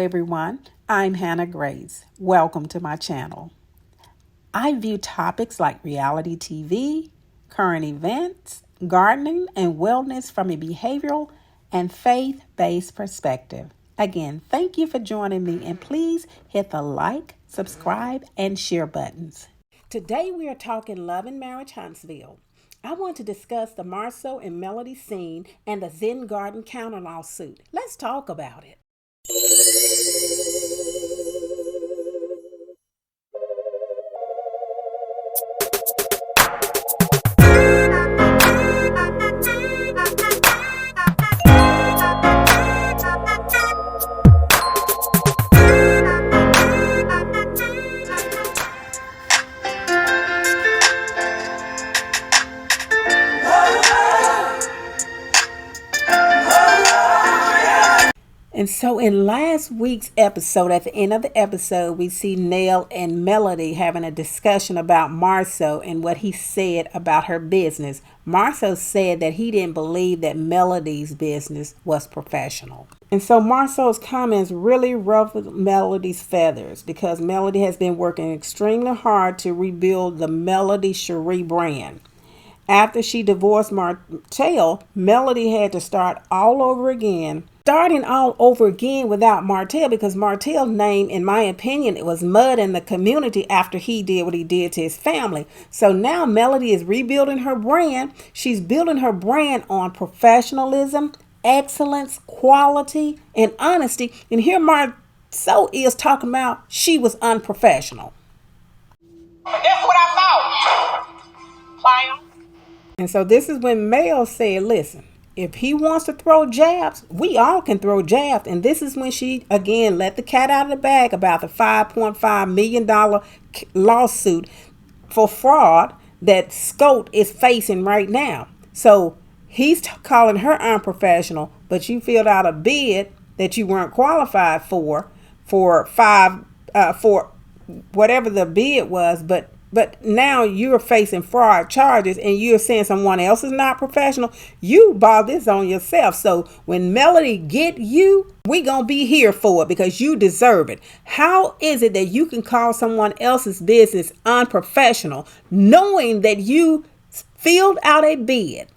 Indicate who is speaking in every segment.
Speaker 1: everyone. I'm Haanahgrace. Welcome to my channel. I view topics like reality TV, current events, gardening, and wellness from a behavioral and faith-based perspective. Again, thank you for joining me, and please hit the like, subscribe, and share buttons. Today we are talking Love and Marriage Huntsville. I want to discuss the Marceau and Melody scene and the Zen Garden counter lawsuit. Let's talk about it. And so in last week's episode, at the end of the episode, we see Nell and Melody having a discussion about Marceau and what he said about her business. Marceau said that he didn't believe that Melody's business was professional. And so Marceau's comments really ruffled Melody's feathers because Melody has been working extremely hard to rebuild the Melody Shari brand. After she divorced Marceau, Melody had to start all over again. Starting all over again without Marceau, because Marceau's name, in my opinion, it was mud in the community after he did what he did to his family. So now Melody is rebuilding her brand. She's building her brand on professionalism, excellence, quality, and honesty. And here Marceau is talking about she was unprofessional.
Speaker 2: That's what I thought. Clown.
Speaker 1: And so this is when Mel said, listen, if he wants to throw jabs, we all can throw jabs. And this is when she, again, let the cat out of the bag about the $5.5 million lawsuit for fraud that SCHOLT is facing right now. So he's calling her unprofessional, but you filled out a bid that you weren't qualified for whatever the bid was, but now you're facing fraud charges and you're saying someone else is not professional. You bought this on yourself. So when Melody get you, we gonna be here for it because you deserve it. How is it that you can call someone else's business unprofessional knowing that you filled out a bid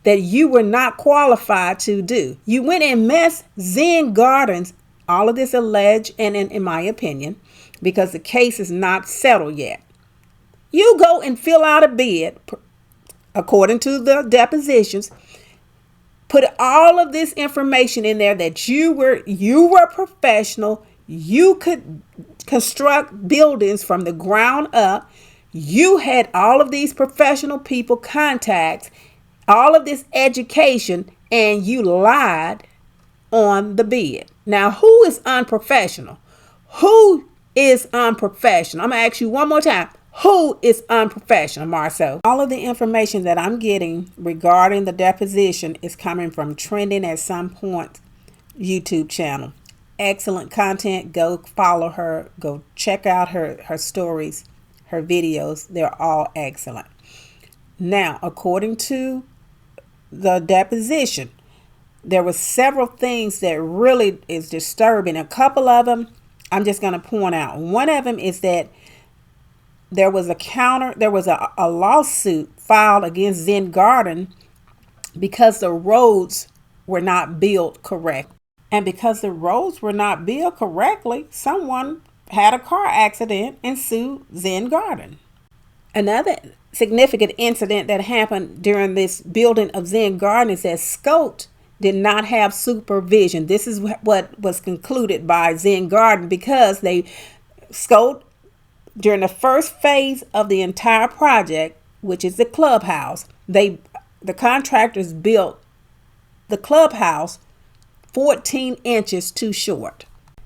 Speaker 1: that you were not qualified to do? You went and messed Zen Gardens, all of this alleged and in my opinion, because the case is not settled yet. You go and fill out a bid, according to the depositions, put all of this information in there that you were professional, you could construct buildings from the ground up, you had all of these professional people contacts, all of this education, and you lied on the bid. Now, who is unprofessional? Who is unprofessional? I'm going to ask you one more time. Who is unprofessional, Marceau? All of the information that I'm getting regarding the deposition is coming from Trending at Some Point YouTube channel. Excellent content. Go follow her. Go check out her stories, her videos. They're all excellent. Now, according to the deposition, there were several things that really is disturbing. A couple of them I'm just going to point out. One of them is that there was a lawsuit filed against Zen Garden because the roads were not built correct. And because the roads were not built correctly, someone had a car accident and sued Zen Garden. Another significant incident that happened during this building of Zen Garden is that SCHOLT did not have supervision. This is what was concluded by Zen Garden because SCHOLT, during the first phase of the entire project, which is the clubhouse, the contractors built the clubhouse 14 inches too short.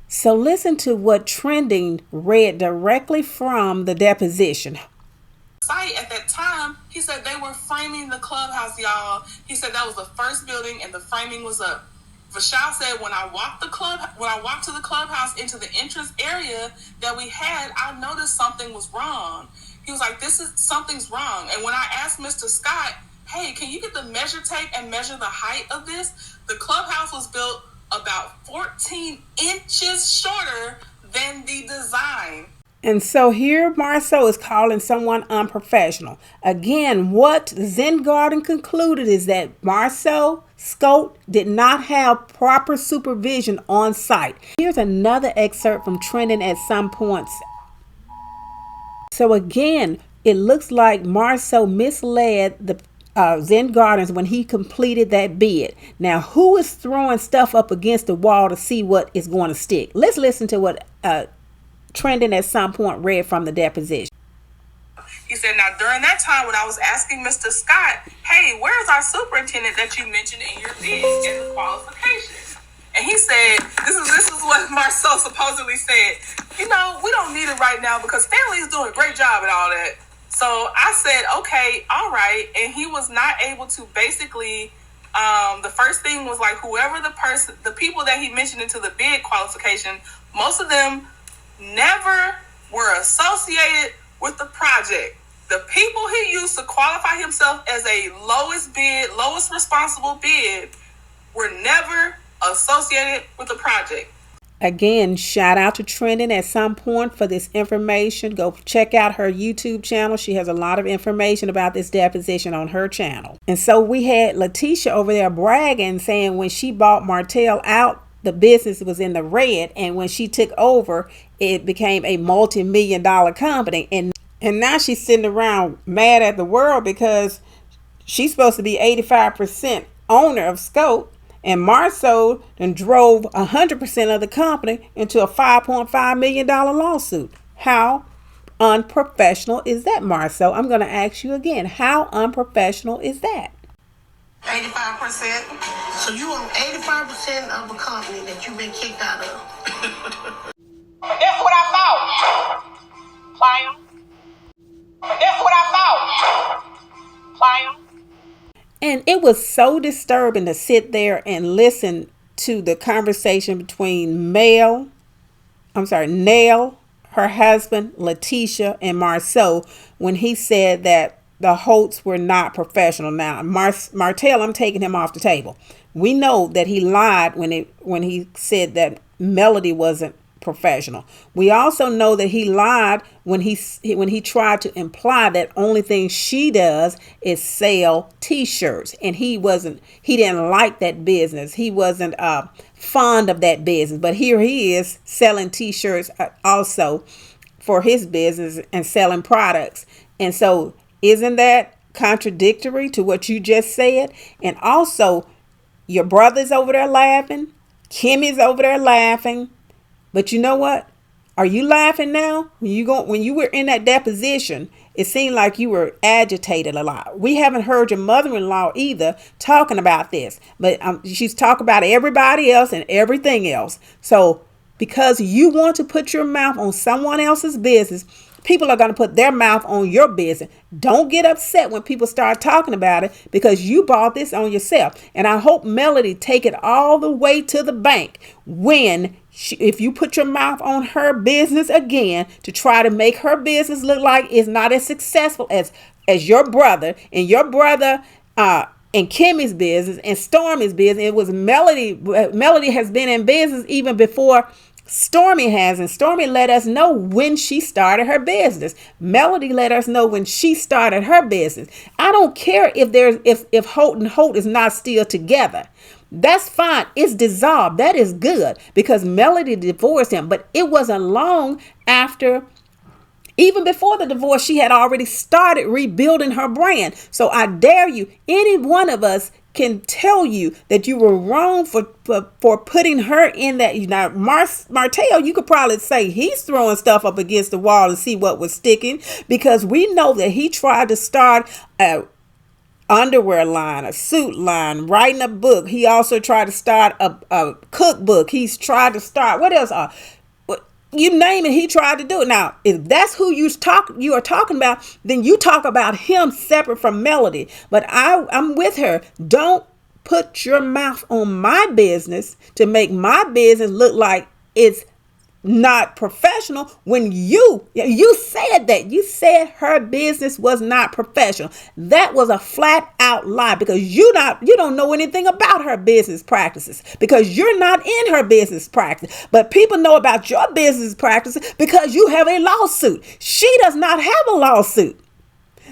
Speaker 1: So listen to what Trending read directly from the deposition.
Speaker 2: Site at that time, he said they were framing the clubhouse, y'all. He said that was the first building and the framing was up. Vashal said when I walked to the clubhouse into the entrance area that we had, I noticed something was wrong. He was like, something's wrong. And when I asked Mr. Scott, hey, can you get the measure tape and measure the height of this? The clubhouse was built about 14 inches shorter than the design.
Speaker 1: And so here Marceau is calling someone unprofessional. Again, what Zen Garden concluded is that Marceau SCHOLT did not have proper supervision on site. Here's another excerpt from Trending at Some Points. So again, it looks like Marceau misled the Zen Gardens when he completed that bid. Now, who is throwing stuff up against the wall to see what is going to stick? Let's listen to what Trending at Some Point read from the deposition.
Speaker 2: He said, now during that time when I was asking Mr. Scott, hey, where's our superintendent that you mentioned in your bid and the qualifications? And he said, this is what Marceau supposedly said. We don't need it right now because Stanley's doing a great job and all that. So I said, okay, all right. And he was not able to basically, the first thing was like the people that he mentioned into the bid qualification, most of them never were associated with the project. The people he used to qualify himself as a lowest responsible bid were never associated with the project.
Speaker 1: Again, shout out to Trending at Some Point for this information. Go check out her YouTube channel. She has a lot of information about this deposition on her channel. And so we had Leticia over there bragging, saying when she bought Martell out, the business was in the red, and when she took over, it became a multi-million-dollar company. And now she's sitting around mad at the world because she's supposed to be 85% owner of SCHOLT, and Marceau then drove 100% of the company into a $5.5 million lawsuit. How unprofessional is that, Marceau? I'm going to ask you again. How unprofessional is that?
Speaker 3: 85%. So you own 85% of a company that you've been kicked out of.
Speaker 4: That's what I thought. Clown. That's what I thought. Clown.
Speaker 1: And it was so disturbing to sit there and listen to the conversation between Nell, her husband, Leticia, and Marceau when he said that the Holtz were not professional. Now, Martell, I'm taking him off the table. We know that he lied when he said that Melody wasn't professional. We also know that he lied when he tried to imply that only thing she does is sell t-shirts, and he didn't like that business. He wasn't fond of that business, but here he is selling t-shirts also for his business and selling products. And so isn't that contradictory to what you just said? And also, your brother's over there laughing. Kimmy's over there laughing. But you know what? Are you laughing now? When you were in that deposition, it seemed like you were agitated a lot. We haven't heard your mother-in-law either talking about this. But she's talking about everybody else and everything else. So because you want to put your mouth on someone else's business, people are going to put their mouth on your business. Don't get upset when people start talking about it because you bought this on yourself. And I hope Melody take it all the way to the bank if you put your mouth on her business again to try to make her business look like it's not as successful as your brother and Kimmy's business and Stormy's business. It was Melody. Melody has been in business even before Stormy has, and Stormy let us know when she started her business. Melody let us know when she started her business. I don't care if Holt and Holt is not still together. That's fine. It's dissolved. That is good because Melody divorced him, but it wasn't long after. Even before the divorce, she had already started rebuilding her brand. So I dare you, any one of us can tell you that you were wrong for putting her in that. Now, Martell, you could probably say he's throwing stuff up against the wall to see what was sticking, because we know that he tried to start a underwear line, a suit line, writing a book. He also tried to start a cookbook. He's tried to start, what else? You name it, he tried to do it. Now, if that's who you are talking about, then you talk about him separate from Melody. But I'm with her. Don't put your mouth on my business to make my business look like it's not professional when you said that. You said her business was not professional. That was a flat out lie, because you don't know anything about her business practices, because you're not in her business practice. But people know about your business practices because you have a lawsuit. She does not have a lawsuit.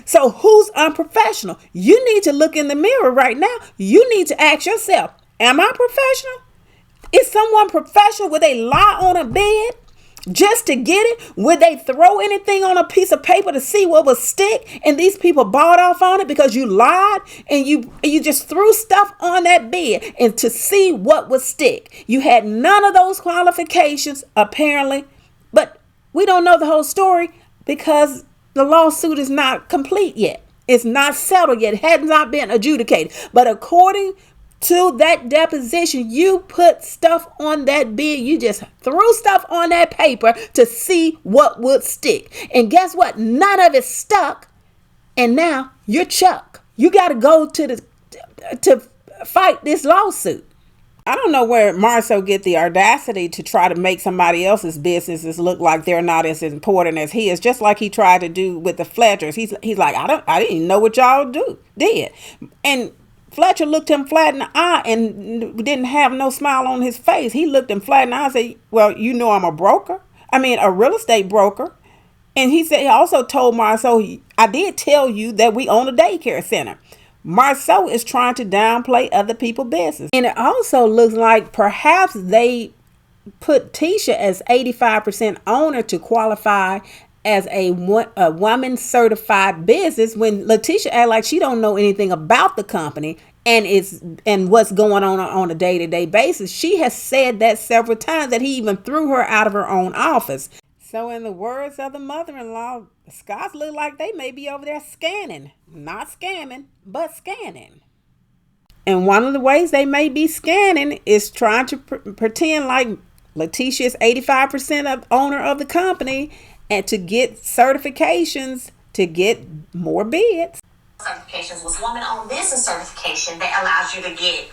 Speaker 1: So who's unprofessional? You need to look in the mirror right now. You need to ask yourself, am I professional? Is someone professional? Would they lie on a bed just to get it? Would they throw anything on a piece of paper to see what would stick? And these people bought off on it because you lied and you just threw stuff on that bed and to see what would stick. You had none of those qualifications, apparently, but we don't know the whole story because the lawsuit is not complete yet. It's not settled yet. It has not been adjudicated. But according to that deposition, you put stuff on that bid. You just threw stuff on that paper to see what would stick. And guess what? None of it stuck. And now you're Chuck. You got to go to fight this lawsuit. I don't know where Marceau get the audacity to try to make somebody else's businesses look like they're not as important as he is, just like he tried to do with the Fletchers. He's like, I didn't even know what y'all did. And Fletcher looked him flat in the eye and didn't have no smile on his face. He looked him flat in the eye and said, well, you know I'm a real estate broker. And he also told Marceau, I did tell you that we own a daycare center. Marceau is trying to downplay other people's business. And it also looks like perhaps they put Tisha as 85% owner to qualify as a woman certified business, when Leticia act like she don't know anything about the company and what's going on a day-to-day basis. She has said that several times, that he even threw her out of her own office. So in the words of the mother-in-law, the Scots look like they may be over there scanning, not scamming, but scanning. And one of the ways they may be scanning is trying to pretend like Leticia is 85% owner of the company and to get certifications to get more bids.
Speaker 5: Certifications was woman-owned business certification that allows you to get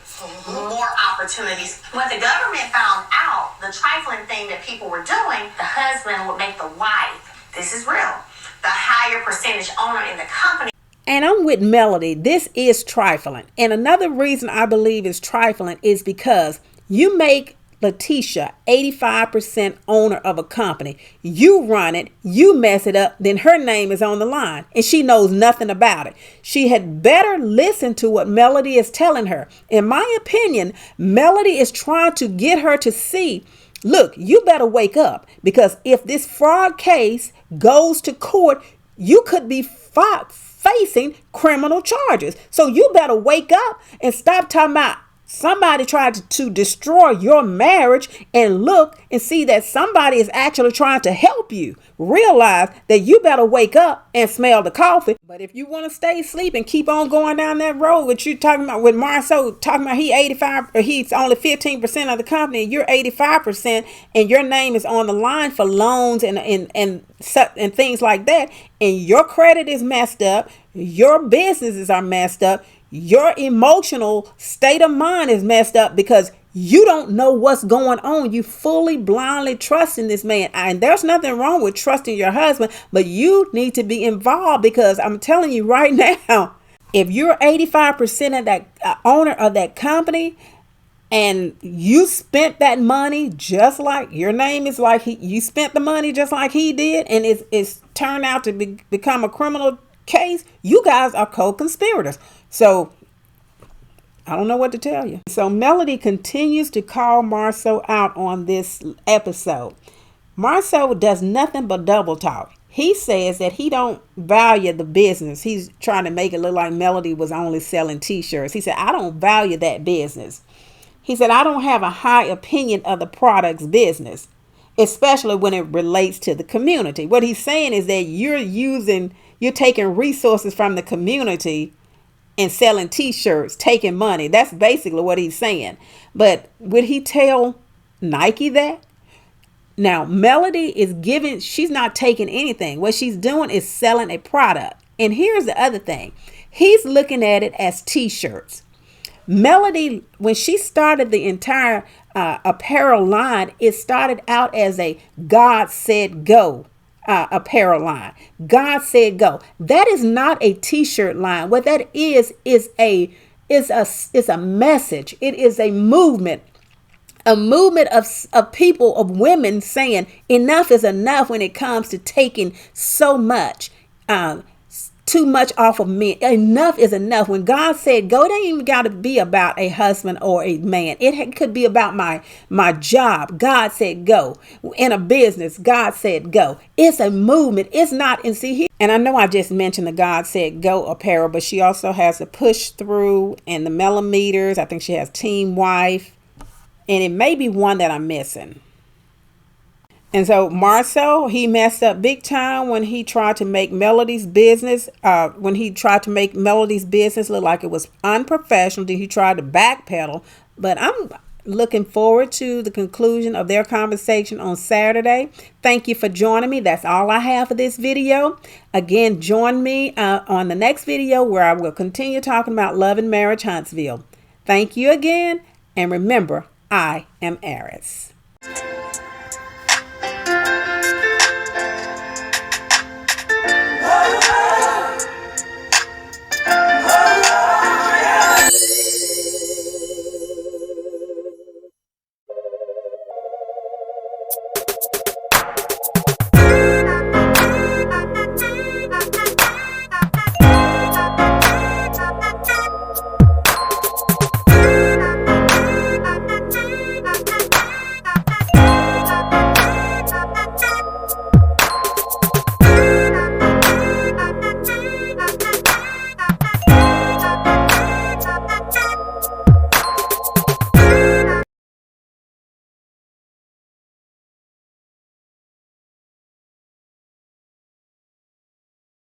Speaker 5: more opportunities. When the government found out the trifling thing that people were doing, the husband would make the wife, this is real, the higher percentage owner in the company.
Speaker 1: And I'm with Melody. This is trifling. And another reason I believe it's trifling is because you make Leticia 85% owner of a company. You run it, you mess it up, then her name is on the line and she knows nothing about it. She had better listen to what Melody is telling her. In my opinion, Melody is trying to get her to see, look, you better wake up, because if this fraud case goes to court, you could be facing criminal charges. So you better wake up and stop talking about somebody tried to destroy your marriage, and look and see that somebody is actually trying to help you. Realize that you better wake up and smell the coffee. But if you want to stay asleep and keep on going down that road, what you talking about with Marceau, talking about he 85 or he's only 15% of the company, and you're 85%, and your name is on the line for loans and things like that, and your credit is messed up, your businesses are messed up, your emotional state of mind is messed up because you don't know what's going on. You fully blindly trusting this man. And there's nothing wrong with trusting your husband, but you need to be involved, because I'm telling you right now, if you're 85% of that owner of that company, and you spent that money just like your name is like you spent the money just like he did, and it's turned out to become a criminal case, you guys are co-conspirators. So I don't know what to tell you. So Melody continues to call Marceau out on this episode. Marceau does nothing but double talk. He says that he don't value the business. He's trying to make it look like Melody was only selling t-shirts. He said, I don't value that business. He said, I don't have a high opinion of the product's business, especially when it relates to the community. What he's saying is that you're taking resources from the community and selling t-shirts, taking money. That's basically what he's saying. But would he tell Nike that? Now, Melody is she's not taking anything. What she's doing is selling a product. And here's the other thing. He's looking at it as t-shirts. Melody, when she started the entire apparel line, it started out as a God said go apparel line. God said go. That is not a t-shirt line. What that is a message. It is a movement. A movement of people, of women saying enough is enough when it comes to taking so much, too much off of men. Enough is enough. When God said go, it ain't even got to be about a husband or a man. It could be about my job. God said go. In a business, God said go. It's a movement. It's not, and see here. And I know I just mentioned the God said go apparel, but she also has the push through and the millimeters. I think she has Team Wife. And it may be one that I'm missing. And so Marceau, he messed up big time when he tried to make Melody's business. Look like it was unprofessional. He tried to backpedal. But I'm looking forward to the conclusion of their conversation on Saturday. Thank you for joining me. That's all I have for this video. Again, join me on the next video where I will continue talking about love and marriage Huntsville. Thank you again. And remember, I am Aris.